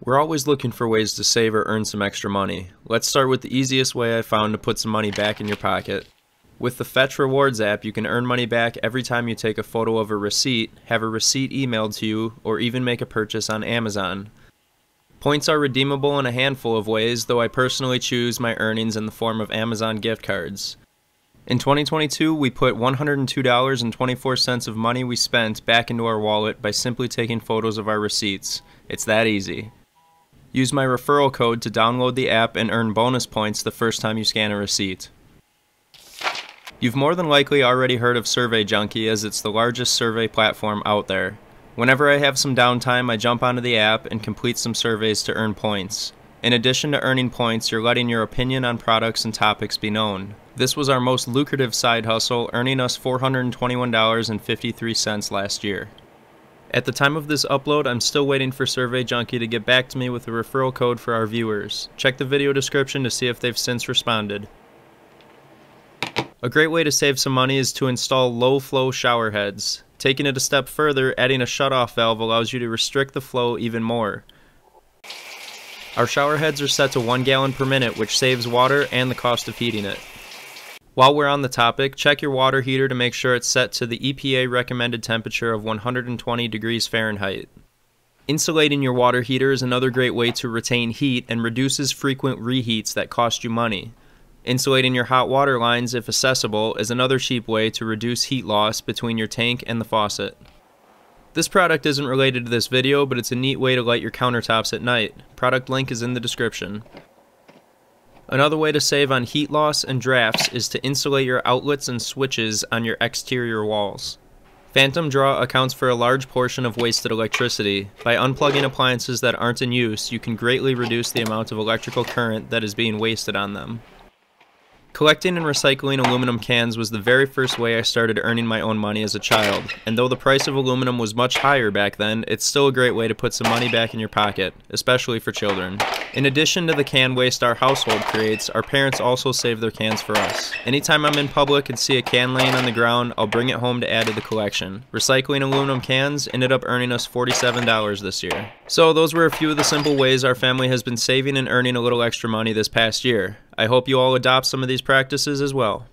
We're always looking for ways to save or earn some extra money. Let's start with the easiest way I found to put some money back in your pocket. With the Fetch Rewards app, you can earn money back every time you take a photo of a receipt, have a receipt emailed to you, or even make a purchase on Amazon. Points are redeemable in a handful of ways, though I personally choose my earnings in the form of Amazon gift cards. In 2022, we put $102.24 of money we spent back into our wallet by simply taking photos of our receipts. It's that easy. Use my referral code to download the app and earn bonus points the first time you scan a receipt. You've more than likely already heard of Junkie, as it's the largest survey platform out there. Whenever I have some downtime, I jump onto the app and complete some surveys to earn points. In addition to earning points, you're letting your opinion on products and topics be known. This was our most lucrative side hustle, earning us $421.53 last year. At the time of this upload, I'm still waiting for Junkie to get back to me with a referral code for our viewers. Check the video description to see if they've since responded. A great way to save some money is to install low-flow shower heads. Taking it a step further, adding a shutoff valve allows you to restrict the flow even more. Our shower heads are set to 1 gallon per minute, which saves water and the cost of heating it. While we're on the topic, check your water heater to make sure it's set to the EPA recommended temperature of 120 degrees Fahrenheit. Insulating your water heater is another great way to retain heat and reduces frequent reheats that cost you money. Insulating your hot water lines, if accessible, is another cheap way to reduce heat loss between your tank and the faucet. This product isn't related to this video, but it's a neat way to light your countertops at night. Product link is in the description. Another way to save on heat loss and drafts is to insulate your outlets and switches on your exterior walls. Phantom draw accounts for a large portion of wasted electricity. By unplugging appliances that aren't in use, you can greatly reduce the amount of electrical current that is being wasted on them. Collecting and recycling aluminum cans was the very first way I started earning my own money as a child, and though the price of aluminum was much higher back then, it's still a great way to put some money back in your pocket, especially for children. In addition to the can waste our household creates, our parents also save their cans for us. Anytime I'm in public and see a can laying on the ground, I'll bring it home to add to the collection. Recycling aluminum cans ended up earning us $47 this year. So those were a few of the simple ways our family has been saving and earning a little extra money this past year. I hope you all adopt some of these practices as well.